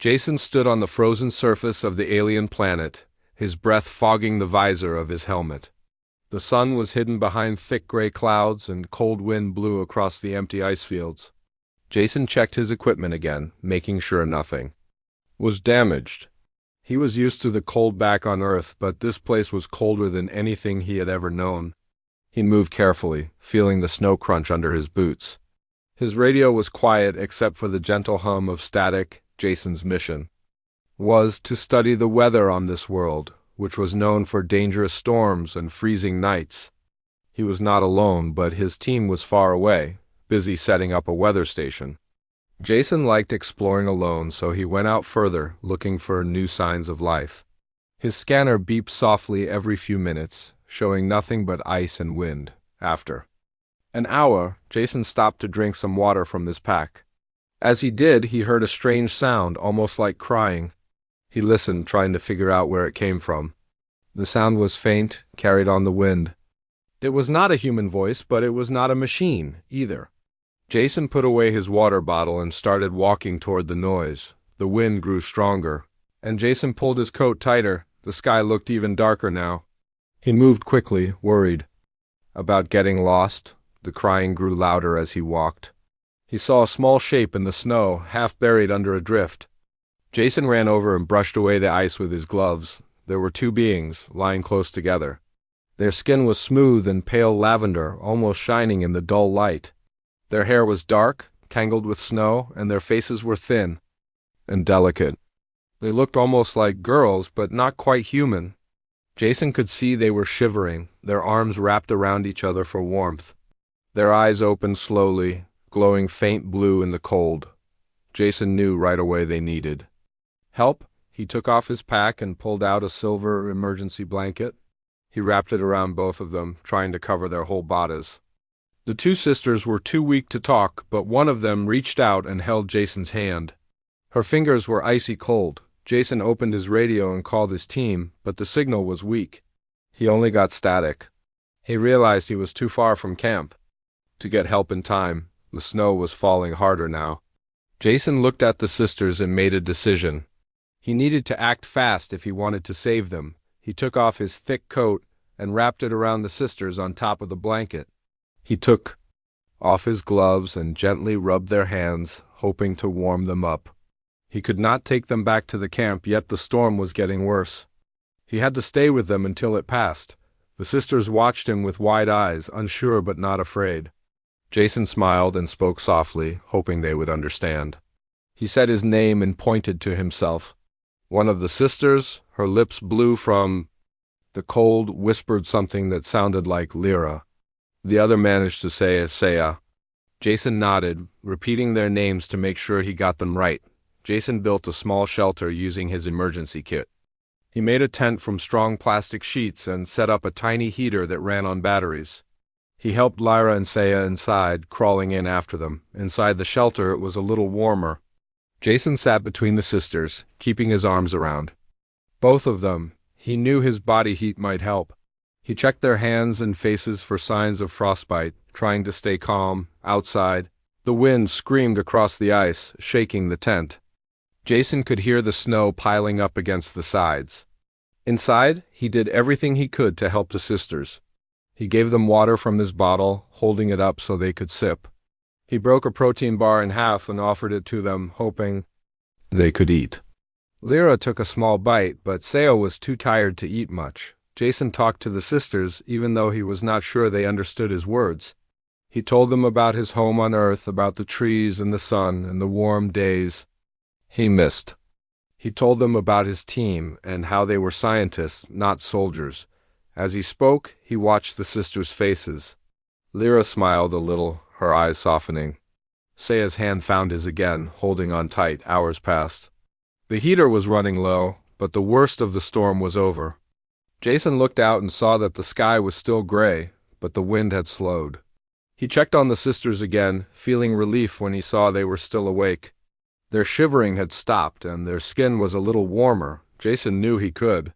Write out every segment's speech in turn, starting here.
Jason stood on the frozen surface of the alien planet, his breath fogging the visor of his helmet. The sun was hidden behind thick gray clouds, and cold wind blew across the empty ice fields. Jason checked his equipment again, making sure nothing was damaged. He was used to the cold back on Earth, but this place was colder than anything he had ever known. He moved carefully, feeling the snow crunch under his boots. His radio was quiet except for the gentle hum of static. Jason's mission was to study the weather on this world, which was known for dangerous storms and freezing nights. He was not alone, but his team was far away, busy setting up a weather station. Jason liked exploring alone, so he went out further, looking for new signs of life. His scanner beeped softly every few minutes, showing nothing but ice and wind. After an hour, Jason stopped to drink some water from his pack. As he did, he heard a strange sound, almost like crying. He listened, trying to figure out where it came from. The sound was faint, carried on the wind. It was not a human voice, but it was not a machine, either. Jason put away his water bottle and started walking toward the noise. The wind grew stronger, and Jason pulled his coat tighter. The sky looked even darker now. He moved quickly, worried about getting lost. The crying grew louder as he walked. He saw a small shape in the snow, half buried under a drift. Jason ran over and brushed away the ice with his gloves. There were two beings, lying close together. Their skin was smooth and pale lavender, almost shining in the dull light. Their hair was dark, tangled with snow, and their faces were thin and delicate. They looked almost like girls, but not quite human. Jason could see they were shivering, their arms wrapped around each other for warmth. Their eyes opened slowly, glowing faint blue in the cold. Jason knew right away they needed help. He took off his pack and pulled out a silver emergency blanket. He wrapped it around both of them, trying to cover their whole bodies. The two sisters were too weak to talk, but one of them reached out and held Jason's hand. Her fingers were icy cold. Jason opened his radio and called his team, but the signal was weak. He only got static. He realized he was too far from camp to get help in time. The snow was falling harder now. Jason looked at the sisters and made a decision. He needed to act fast if he wanted to save them. He took off his thick coat and wrapped it around the sisters on top of the blanket. He took off his gloves and gently rubbed their hands, hoping to warm them up. He could not take them back to the camp, yet the storm was getting worse. He had to stay with them until it passed. The sisters watched him with wide eyes, unsure but not afraid. Jason smiled and spoke softly, hoping they would understand. He said his name and pointed to himself. One of the sisters, her lips blue from the cold, whispered something that sounded like Lyra. The other managed to say Saya. Jason nodded, repeating their names to make sure he got them right. Jason built a small shelter using his emergency kit. He made a tent from strong plastic sheets and set up a tiny heater that ran on batteries. He helped Lyra and Saya inside, crawling in after them. Inside the shelter, it was a little warmer. Jason sat between the sisters, keeping his arms around both of them. He knew his body heat might help. He checked their hands and faces for signs of frostbite, trying to stay calm. Outside, the wind screamed across the ice, shaking the tent. Jason could hear the snow piling up against the sides. Inside, he did everything he could to help the sisters. He gave them water from his bottle, holding it up so they could sip. He broke a protein bar in half and offered it to them, hoping they could eat. Lyra took a small bite, but Saya was too tired to eat much. Jason talked to the sisters, even though he was not sure they understood his words. He told them about his home on Earth, about the trees and the sun and the warm days he missed. He told them about his team and how they were scientists, not soldiers. As he spoke, he watched the sisters' faces. Lyra smiled a little, her eyes softening. Saya's hand found his again, holding on tight. Hours passed. The heater was running low, but the worst of the storm was over. Jason looked out and saw that the sky was still gray, but the wind had slowed. He checked on the sisters again, feeling relief when he saw they were still awake. Their shivering had stopped, and their skin was a little warmer. Jason knew he could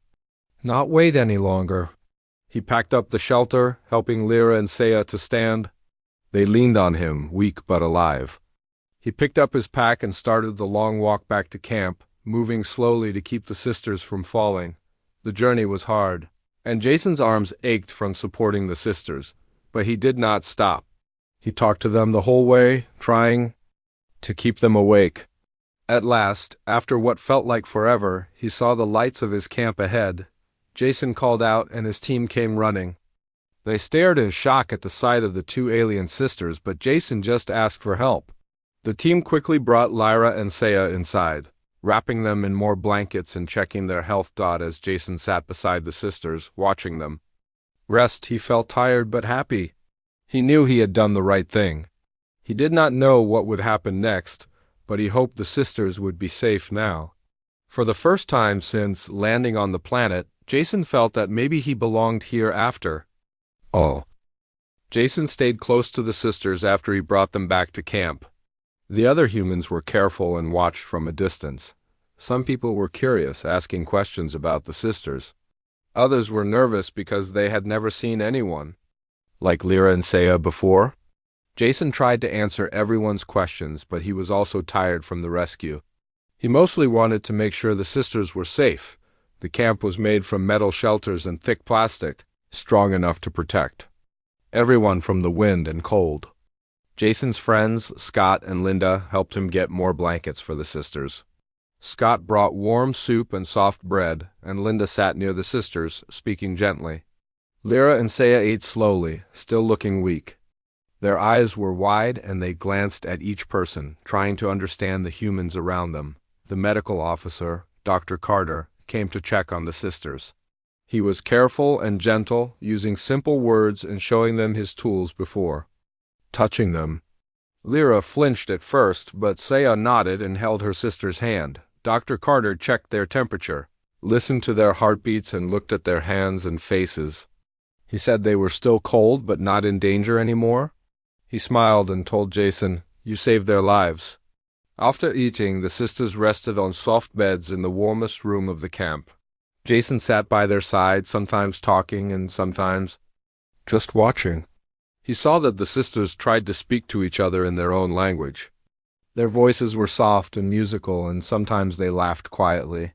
not wait any longer. He packed up the shelter, helping Lyra and Saya to stand. They leaned on him, weak but alive. He picked up his pack and started the long walk back to camp, moving slowly to keep the sisters from falling. The journey was hard, and Jason's arms ached from supporting the sisters, but he did not stop. He talked to them the whole way, trying to keep them awake. At last, after what felt like forever, he saw the lights of his camp ahead. Jason called out and his team came running. They stared in shock at the sight of the two alien sisters, but Jason just asked for help. The team quickly brought Lyra and Saya inside, wrapping them in more blankets and checking their health. As Jason sat beside the sisters, watching them rest, he felt tired but happy. He knew he had done the right thing. He did not know what would happen next, but he hoped the sisters would be safe now. For the first time since landing on the planet, Jason felt that maybe he belonged here after all. Jason stayed close to the sisters after he brought them back to camp. The other humans were careful and watched from a distance. Some people were curious, asking questions about the sisters. Others were nervous because they had never seen anyone like Lyra and Saya before. Jason tried to answer everyone's questions, but he was also tired from the rescue. He mostly wanted to make sure the sisters were safe. The camp was made from metal shelters and thick plastic, strong enough to protect everyone from the wind and cold. Jason's friends, Scott and Linda, helped him get more blankets for the sisters. Scott brought warm soup and soft bread, and Linda sat near the sisters, speaking gently. Lyra and Saya ate slowly, still looking weak. Their eyes were wide and they glanced at each person, trying to understand the humans around them. The medical officer, Dr. Carter, came to check on the sisters. He was careful and gentle, using simple words and showing them his tools before touching them. Lyra flinched at first, but Saya nodded and held her sister's hand. Dr. Carter checked their temperature, listened to their heartbeats, and looked at their hands and faces. He said they were still cold but not in danger anymore. He smiled and told Jason, "You saved their lives." After eating, the sisters rested on soft beds in the warmest room of the camp. Jason sat by their side, sometimes talking and sometimes just watching. He saw that the sisters tried to speak to each other in their own language. Their voices were soft and musical, and sometimes they laughed quietly.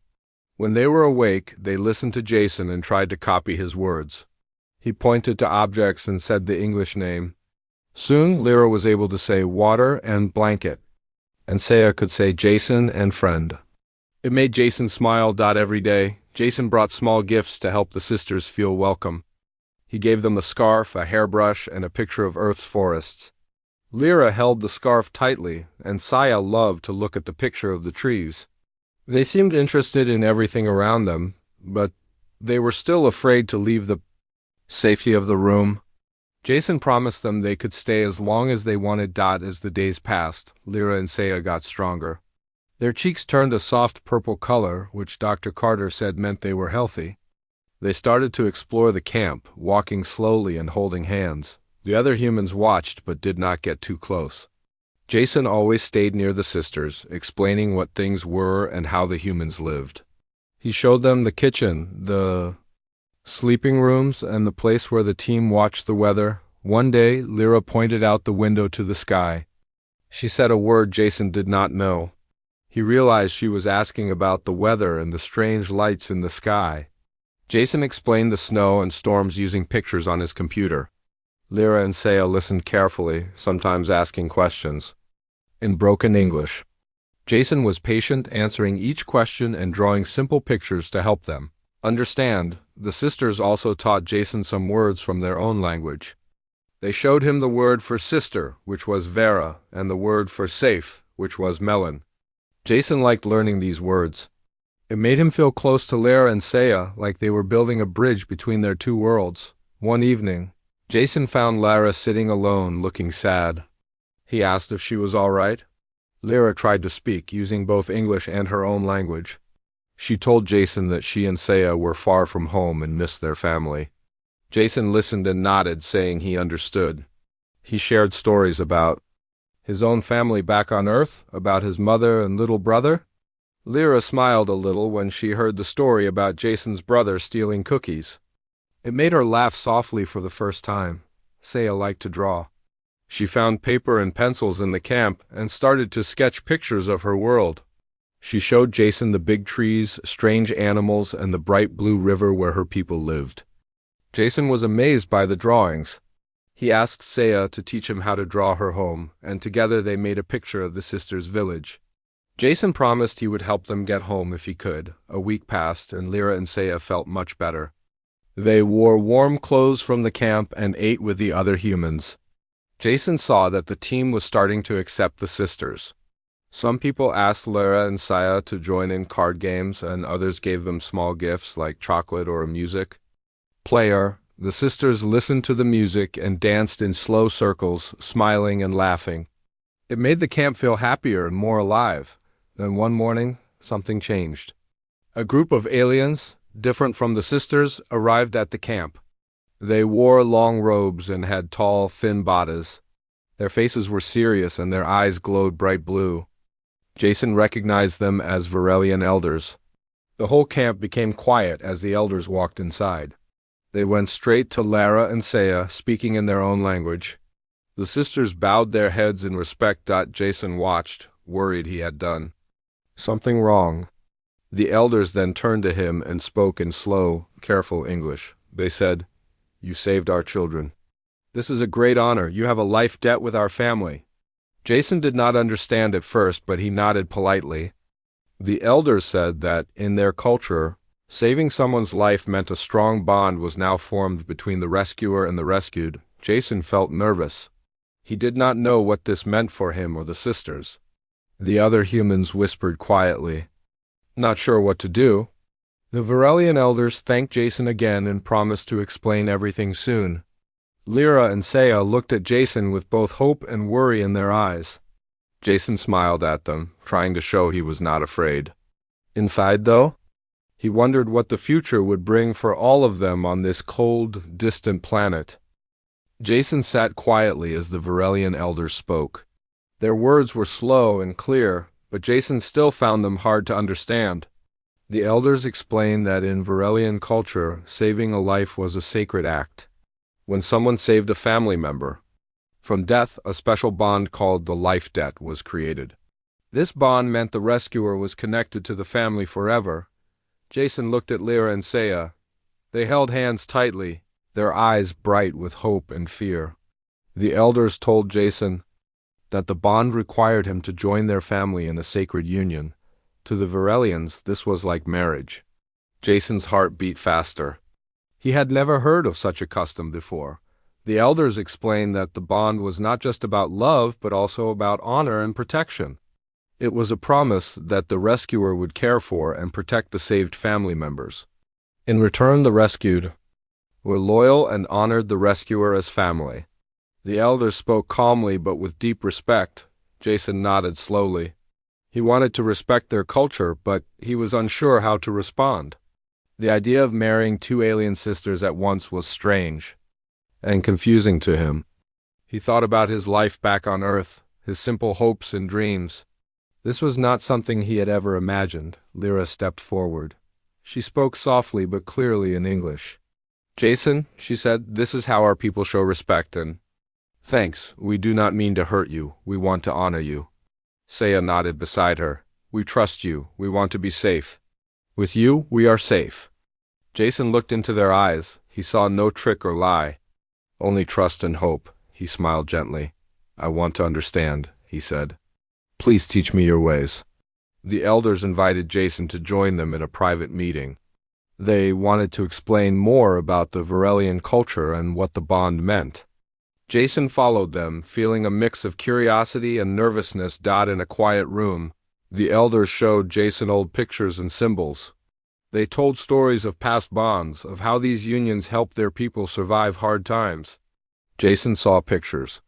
When they were awake, they listened to Jason and tried to copy his words. He pointed to objects and said the English name. Soon, Lyra was able to say water and blanket, and Saya could say Jason and friend. It made Jason smile. Every day, Jason brought small gifts to help the sisters feel welcome. He gave them a scarf, a hairbrush, and a picture of Earth's forests. Lyra held the scarf tightly, and Saya loved to look at the picture of the trees. They seemed interested in everything around them, but they were still afraid to leave the safety of the room. Jason promised them they could stay as long as they wanted. As the days passed, Lyra and Saya got stronger. Their cheeks turned a soft purple color, which Dr. Carter said meant they were healthy. They started to explore the camp, walking slowly and holding hands. The other humans watched but did not get too close. Jason always stayed near the sisters, explaining what things were and how the humans lived. He showed them the kitchen, the sleeping rooms, and the place where the team watched the weather. One day, Lyra pointed out the window to the sky. She said a word Jason did not know. He realized she was asking about the weather and the strange lights in the sky. Jason explained the snow and storms using pictures on his computer. Lyra and Saya listened carefully, sometimes asking questions in broken English. Jason was patient, answering each question and drawing simple pictures to help them understand. The sisters also taught Jason some words from their own language. They showed him the word for sister, which was Vera, and the word for safe, which was melon. Jason liked learning these words. It made him feel close to Lyra and Saya, like they were building a bridge between their two worlds. One evening, Jason found Lyra sitting alone, looking sad. He asked if she was all right. Lyra tried to speak, using both English and her own language. She told Jason that she and Saya were far from home and missed their family. Jason listened and nodded, saying he understood. He shared stories about his own family back on Earth, about his mother and little brother. Lyra smiled a little when she heard the story about Jason's brother stealing cookies. It made her laugh softly for the first time. Saya liked to draw. She found paper and pencils in the camp and started to sketch pictures of her world. She showed Jason the big trees, strange animals, and the bright blue river where her people lived. Jason was amazed by the drawings. He asked Saya to teach him how to draw her home, and together they made a picture of the sisters' village. Jason promised he would help them get home if he could. A week passed, and Lyra and Saya felt much better. They wore warm clothes from the camp and ate with the other humans. Jason saw that the team was starting to accept the sisters. Some people asked Lyra and Saya to join in card games, and others gave them small gifts like chocolate or music. The sisters listened to the music and danced in slow circles, smiling and laughing. It made the camp feel happier and more alive. Then one morning, something changed. A group of aliens, different from the sisters, arrived at the camp. They wore long robes and had tall, thin bodies. Their faces were serious and their eyes glowed bright blue. Jason recognized them as Varelian elders. The whole camp became quiet as the elders walked inside. They went straight to Lara and Saya, speaking in their own language. The sisters bowed their heads in respect. Jason watched, worried he had done something wrong. The elders then turned to him and spoke in slow, careful English. They said, "You saved our children. This is a great honor. You have a life debt with our family." Jason did not understand at first, but he nodded politely. The elders said that, in their culture, saving someone's life meant a strong bond was now formed between the rescuer and the rescued. Jason felt nervous. He did not know what this meant for him or the sisters. The other humans whispered quietly, not sure what to do. The Varelian elders thanked Jason again and promised to explain everything soon. Lyra and Saya looked at Jason with both hope and worry in their eyes. Jason smiled at them, trying to show he was not afraid. Inside, though, he wondered what the future would bring for all of them on this cold, distant planet. Jason sat quietly as the Varelian elders spoke. Their words were slow and clear, but Jason still found them hard to understand. The elders explained that in Varelian culture, saving a life was a sacred act. When someone saved a family member from death, a special bond called the life debt was created. This bond meant the rescuer was connected to the family forever. Jason looked at Lyra and Saya. They held hands tightly, their eyes bright with hope and fear. The elders told Jason that the bond required him to join their family in a sacred union. To the Varelians, this was like marriage. Jason's heart beat faster. He had never heard of such a custom before. The elders explained that the bond was not just about love, but also about honor and protection. It was a promise that the rescuer would care for and protect the saved family members. In return, the rescued were loyal and honored the rescuer as family. The elders spoke calmly but with deep respect. Jason nodded slowly. He wanted to respect their culture, but he was unsure how to respond. The idea of marrying two alien sisters at once was strange and confusing to him. He thought about his life back on Earth, his simple hopes and dreams. This was not something he had ever imagined. Lyra stepped forward. She spoke softly but clearly in English. "Jason," she said, "this is how our people show respect and thanks. We do not mean to hurt you. We want to honor you." Saya nodded beside her. "We trust you. We want to be safe. With you, we are safe." Jason looked into their eyes. He saw no trick or lie, only trust and hope. He smiled gently. "I want to understand," he said. "Please teach me your ways." The elders invited Jason to join them in a private meeting. They wanted to explain more about the Varelian culture and what the bond meant. Jason followed them, feeling a mix of curiosity and nervousness. In a quiet room, the elders showed Jason old pictures and symbols. They told stories of past bonds, of how these unions helped their people survive hard times. Jason saw pictures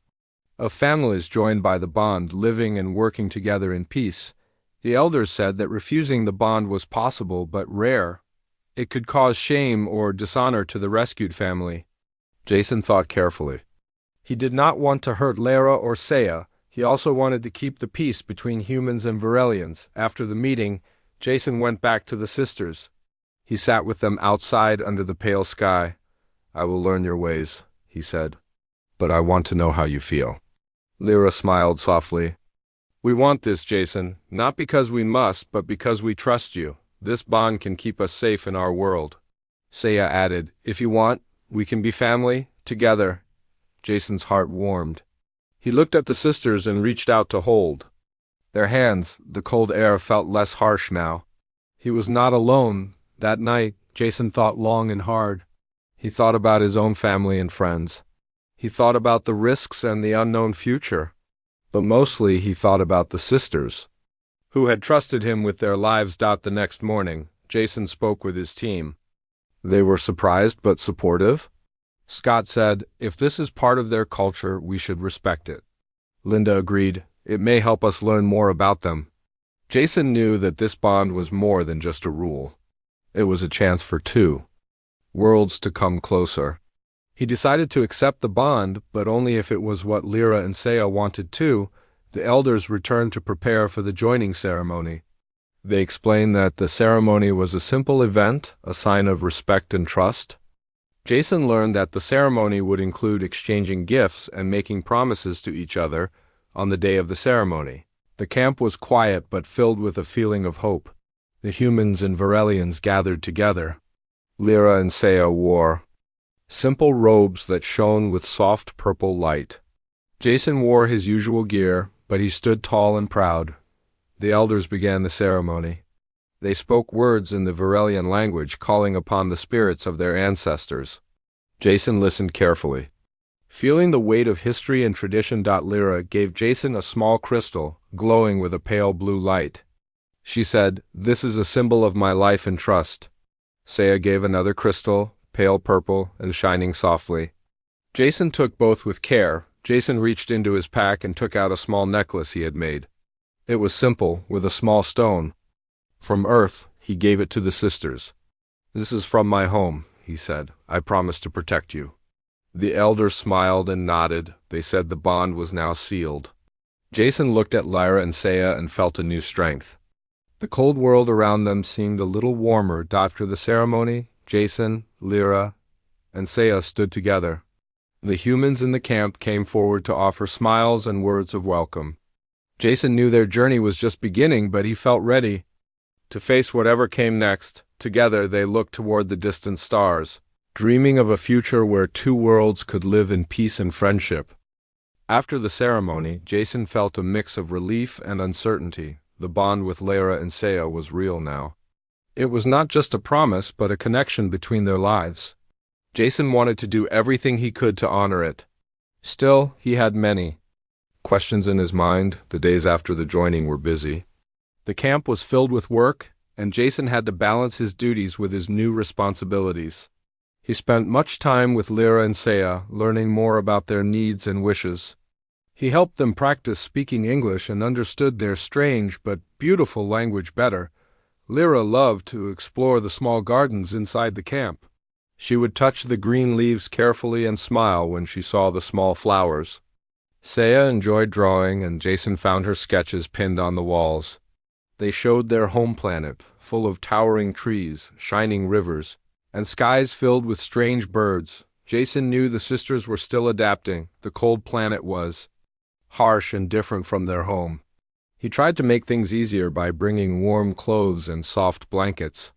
of families joined by the bond, living and working together in peace. The elders said that refusing the bond was possible but rare. It could cause shame or dishonor to the rescued family. Jason thought carefully. He did not want to hurt Lara or Saya. He also wanted to keep the peace between humans and Varelians. After the meeting, Jason went back to the sisters. He sat with them outside under the pale sky. "I will learn your ways," he said, "but I want to know how you feel." Lyra smiled softly. We want this, Jason, not because we must, but because we trust you. This bond can keep us safe in our world. Seiya added, if you want, we can be family, together. Jason's heart warmed. He looked at the sisters and reached out to hold their hands. The cold air felt less harsh now. He was not alone. That night, Jason thought long and hard. He thought about his own family and friends. He thought about the risks and the unknown future. But mostly he thought about the sisters, who had trusted him with their lives. The next morning, Jason spoke with his team. They were surprised but supportive. Scott said, if this is part of their culture, we should respect it. Linda agreed, it may help us learn more about them. Jason knew that this bond was more than just a rule. It was a chance for two worlds to come closer. He decided to accept the bond, but only if it was what Lyra and Seiya wanted too. The elders returned to prepare for the joining ceremony. They explained that the ceremony was a simple event, a sign of respect and trust. Jason learned that the ceremony would include exchanging gifts and making promises to each other on the day of the ceremony. The camp was quiet but filled with a feeling of hope. The humans and Varelians gathered together. Lyra and Seiya wore simple robes that shone with soft purple light. Jason wore his usual gear, but he stood tall and proud. The elders began the ceremony. They spoke words in the Varelian language, calling upon the spirits of their ancestors. Jason listened carefully. Feeling the weight of history and tradition, Lyra gave Jason a small crystal, glowing with a pale blue light. She said, this is a symbol of my life and trust. Seiya gave another crystal, pale purple and shining softly. Jason took both with care. Jason reached into his pack and took out a small necklace he had made. It was simple, with a small stone. From Earth, he gave it to the sisters. This is from my home, he said. I promise to protect you. The elders smiled and nodded. They said the bond was now sealed. Jason looked at Lyra and Seiya and felt a new strength. The cold world around them seemed a little warmer. After the ceremony, Jason, Lyra, and Seiya stood together. The humans in the camp came forward to offer smiles and words of welcome. Jason knew their journey was just beginning, but he felt ready to face whatever came next. Together they looked toward the distant stars, dreaming of a future where two worlds could live in peace and friendship. After the ceremony, Jason felt a mix of relief and uncertainty. The bond with Lyra and Seiya was real now. It was not just a promise, but a connection between their lives. Jason wanted to do everything he could to honor it. Still, he had many questions in his mind. The days after the joining were busy. The camp was filled with work, and Jason had to balance his duties with his new responsibilities. He spent much time with Lyra and Seiya, learning more about their needs and wishes. He helped them practice speaking English and understood their strange but beautiful language better. Lyra loved to explore the small gardens inside the camp. She would touch the green leaves carefully and smile when she saw the small flowers. Seiya enjoyed drawing, and Jason found her sketches pinned on the walls. They showed their home planet, full of towering trees, shining rivers, and skies filled with strange birds. Jason knew the sisters were still adapting. The cold planet was harsh and different from their home. He tried to make things easier by bringing warm clothes and soft blankets.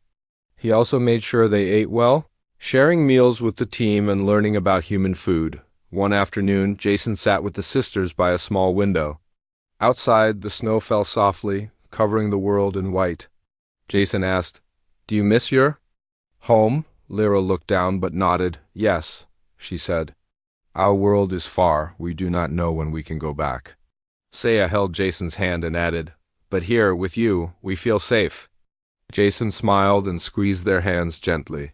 He also made sure they ate well, sharing meals with the team and learning about human food. One afternoon, Jason sat with the sisters by a small window. Outside, the snow fell softly, covering the world in white. Jason asked, "Do you miss your home?" Lyra looked down but nodded. "Yes," she said. "Our world is far. We do not know when we can go back." Seiya held Jason's hand and added, "But here, with you, we feel safe." Jason smiled and squeezed their hands gently.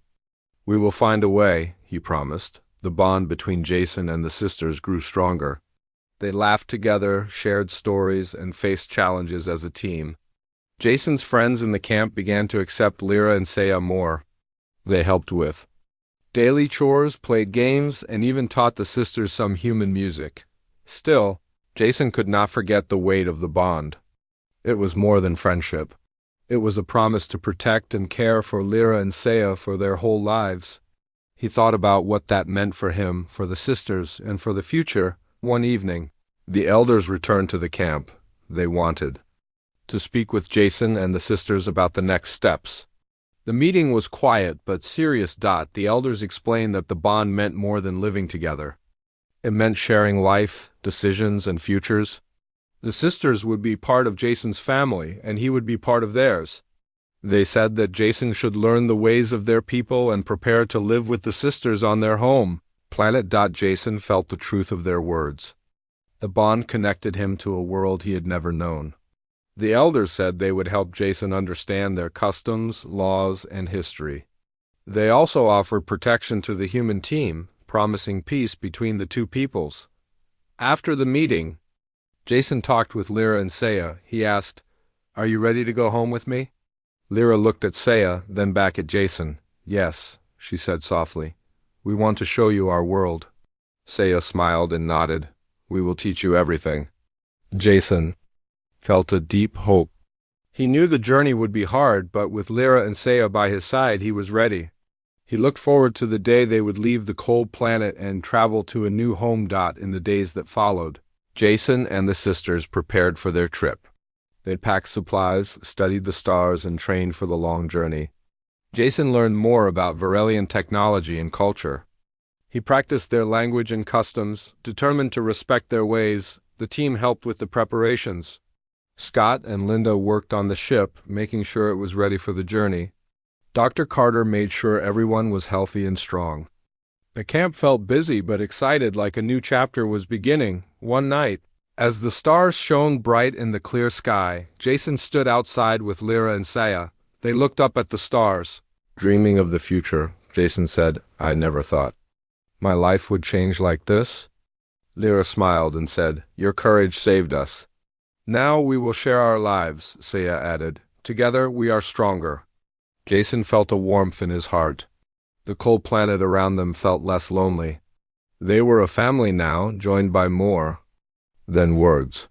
"We will find a way," he promised. The bond between Jason and the sisters grew stronger. They laughed together, shared stories, and faced challenges as a team. Jason's friends in the camp began to accept Lyra and Seiya more. They helped with daily chores, played games, and even taught the sisters some human music. Still, Jason could not forget the weight of the bond. It was more than friendship. It was a promise to protect and care for Lyra and Seiya for their whole lives. He thought about what that meant for him, for the sisters, and for the future. One evening, the elders returned to the camp. they wanted: to speak with Jason and the sisters about the next steps. The meeting was quiet but serious. The elders explained that the bond meant more than living together. It meant sharing life, decisions, and futures. The sisters would be part of Jason's family, and he would be part of theirs. They said that Jason should learn the ways of their people and prepare to live with the sisters on their home planet. Jason felt the truth of their words. The bond connected him to a world he had never known. The elders said they would help Jason understand their customs, laws, and history. They also offered protection to the human team, promising peace between the two peoples. After the meeting, Jason talked with Lyra and Saya. He asked, "Are you ready to go home with me?" Lyra looked at Saya, then back at Jason. "Yes," she said softly. "We want to show you our world." Saya smiled and nodded. "We will teach you everything." Jason felt a deep hope. He knew the journey would be hard, but with Lyra and Saya by his side, he was ready. He looked forward to the day they would leave the cold planet and travel to a new home. In the days that followed, Jason and the sisters prepared for their trip. They'd packed supplies, studied the stars, and trained for the long journey. Jason learned more about Varelian technology and culture. He practiced their language and customs, determined to respect their ways. The team helped with the preparations. Scott and Linda worked on the ship, making sure it was ready for the journey. Dr. Carter made sure everyone was healthy and strong. The camp felt busy but excited, like a new chapter was beginning. One night, as the stars shone bright in the clear sky, Jason stood outside with Lyra and Saya. They looked up at the stars. "Dreaming of the future," Jason said. "I never thought my life would change like this." Lyra smiled and said, "Your courage saved us." "Now we will share our lives," Saya added. "Together we are stronger." Jason felt a warmth in his heart. The cold planet around them felt less lonely. They were a family now, joined by more than words.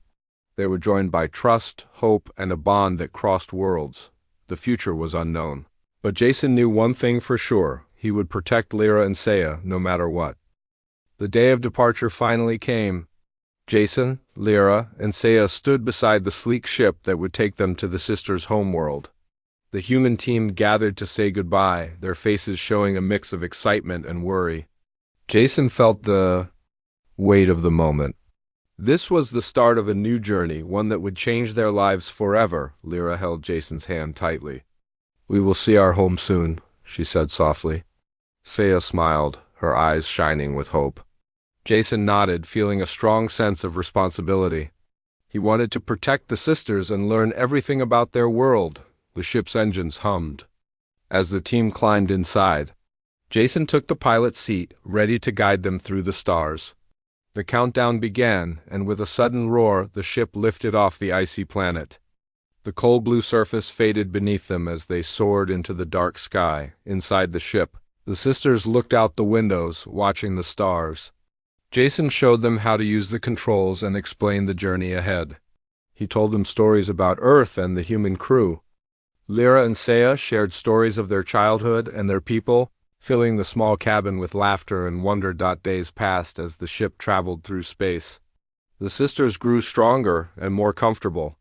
They were joined by trust, hope, and a bond that crossed worlds. The future was unknown. But Jason knew one thing for sure: he would protect Lyra and Saya no matter what. The day of departure finally came. Jason, Lyra, and Saya stood beside the sleek ship that would take them to the sisters' homeworld. The human team gathered to say goodbye, their faces showing a mix of excitement and worry. Jason felt the weight of the moment. This was the start of a new journey, one that would change their lives forever. Lyra held Jason's hand tightly. "We will see our home soon," she said softly. Saya smiled, her eyes shining with hope. Jason nodded, feeling a strong sense of responsibility. He wanted to protect the sisters and learn everything about their world. The ship's engines hummed. As the team climbed inside, Jason took the pilot's seat, ready to guide them through the stars. The countdown began, and with a sudden roar, the ship lifted off the icy planet. The cold blue surface faded beneath them as they soared into the dark sky. Inside the ship, the sisters looked out the windows, watching the stars. Jason showed them how to use the controls and explained the journey ahead. He told them stories about Earth and the human crew. Lyra and Saya shared stories of their childhood and their people, filling the small cabin with laughter and wonder. Days passed as the ship traveled through space. The sisters grew stronger and more comfortable.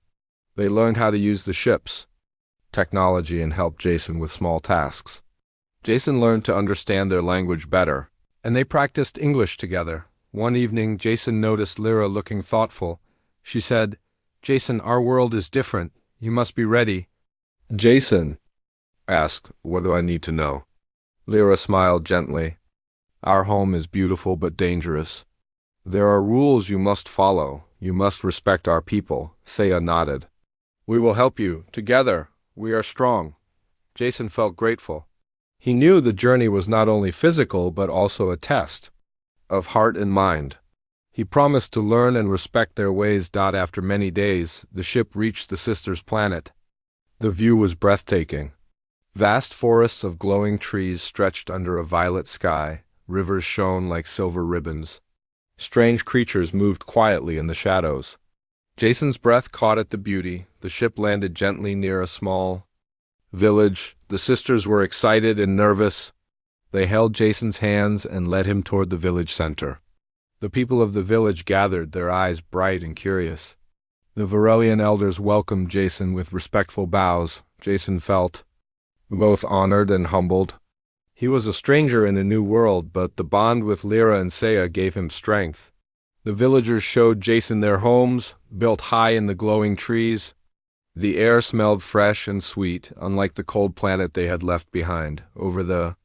They learned how to use the ship's technology and helped Jason with small tasks. Jason learned to understand their language better, and they practiced English together. One evening, Jason noticed Lyra looking thoughtful. She said, "Jason, our world is different. You must be ready." Jason asked, "What do I need to know?" Lyra smiled gently. "Our home is beautiful but dangerous. There are rules you must follow. You must respect our people." Saya nodded. "We will help you. Together, we are strong." Jason felt grateful. He knew the journey was not only physical but also a test of heart and mind. He promised to learn and respect their ways. After many days, the ship reached the sisters' planet. The view was breathtaking. Vast forests of glowing trees stretched under a violet sky. Rivers shone like silver ribbons. Strange creatures moved quietly in the shadows. Jason's breath caught at the beauty. The ship landed gently near a small village. The sisters were excited and nervous. They held Jason's hands and led him toward the village center. The people of the village gathered, their eyes bright and curious. The Varelian elders welcomed Jason with respectful bows. Jason felt both honored and humbled. He was a stranger in a new world, but the bond with Lyra and Saya gave him strength. The villagers showed Jason their homes, built high in the glowing trees. The air smelled fresh and sweet, unlike the cold planet they had left behind. Over the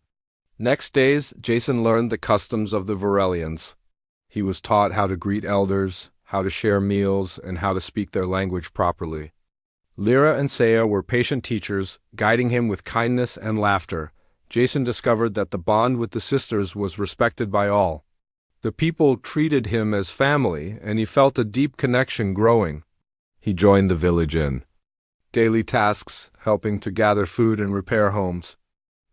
next days, Jason learned the customs of the Varelians. He was taught how to greet elders, how to share meals, and how to speak their language properly. Lyra and Saya were patient teachers, guiding him with kindness and laughter. Jason discovered that the bond with the sisters was respected by all. The people treated him as family, and he felt a deep connection growing. He joined the village in daily tasks, helping to gather food and repair homes.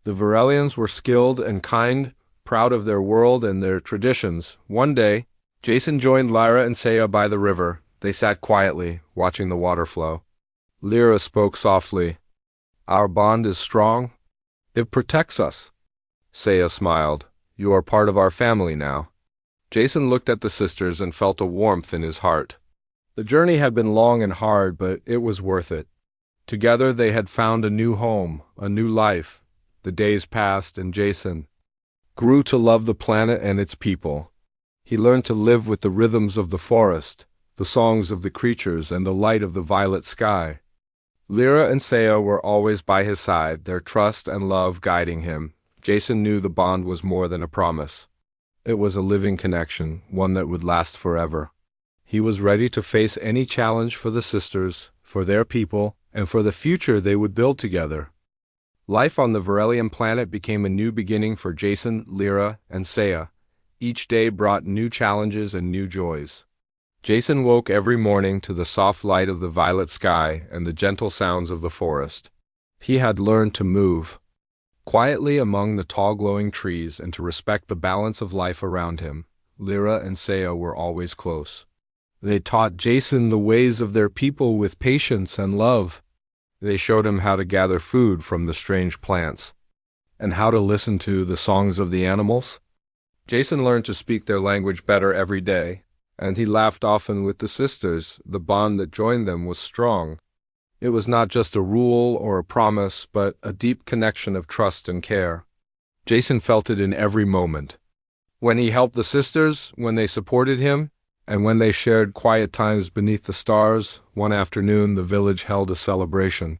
The Varelians were skilled and kind, proud of their world and their traditions. One day, Jason joined Lyra and Saya by the river. They sat quietly, watching the water flow. Lyra spoke softly. "Our bond is strong. It protects us." Saya smiled. "You are part of our family now." Jason looked at the sisters and felt a warmth in his heart. The journey had been long and hard, but it was worth it. Together they had found a new home, a new life. The days passed, and Jason grew to love the planet and its people. He learned to live with the rhythms of the forest, the songs of the creatures, and the light of the violet sky. Lyra and Saya were always by his side, their trust and love guiding him. Jason knew the bond was more than a promise. It was a living connection, one that would last forever. He was ready to face any challenge for the sisters, for their people, and for the future they would build together. Life on the Varelian planet became a new beginning for Jason, Lyra, and Saya. Each day brought new challenges and new joys. Jason woke every morning to the soft light of the violet sky and the gentle sounds of the forest. He had learned to move quietly among the tall glowing trees and to respect the balance of life around him. Lyra and Saya were always close. They taught Jason the ways of their people with patience and love. They showed him how to gather food from the strange plants and how to listen to the songs of the animals. Jason learned to speak their language better every day, and he laughed often with the sisters. The bond that joined them was strong. It was not just a rule or a promise, but a deep connection of trust and care. Jason felt it in every moment. When he helped the sisters, when they supported him, and when they shared quiet times beneath the stars. One afternoon, the village held a celebration.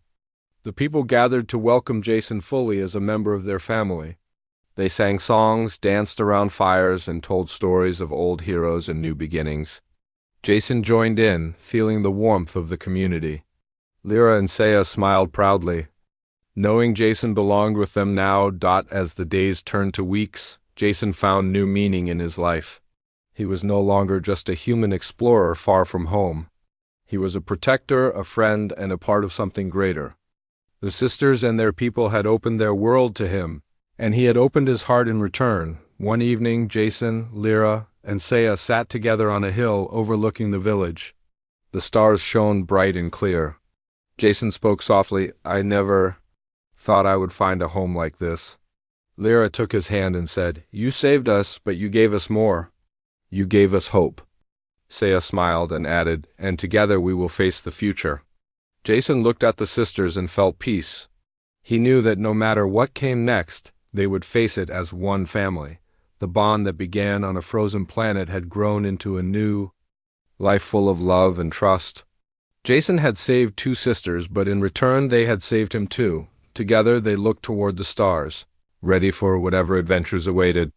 The people gathered to welcome Jason fully as a member of their family. They sang songs, danced around fires, and told stories of old heroes and new beginnings. Jason joined in, feeling the warmth of the community. Lyra and Saya smiled proudly. Knowing Jason belonged with them now, as the days turned to weeks, Jason found new meaning in his life. He was no longer just a human explorer far from home. He was a protector, a friend, and a part of something greater. The sisters and their people had opened their world to him, and he had opened his heart in return. One evening, Jason, Lyra, and Saya sat together on a hill overlooking the village. The stars shone bright and clear. Jason spoke softly. "I never thought I would find a home like this." Lyra took his hand and said, "You saved us, but you gave us more. You gave us hope." Saya smiled and added, "And together we will face the future." Jason looked at the sisters and felt peace. He knew that no matter what came next, they would face it as one family. The bond that began on a frozen planet had grown into a new life full of love and trust. Jason had saved two sisters, but in return they had saved him too. Together they looked toward the stars, ready for whatever adventures awaited.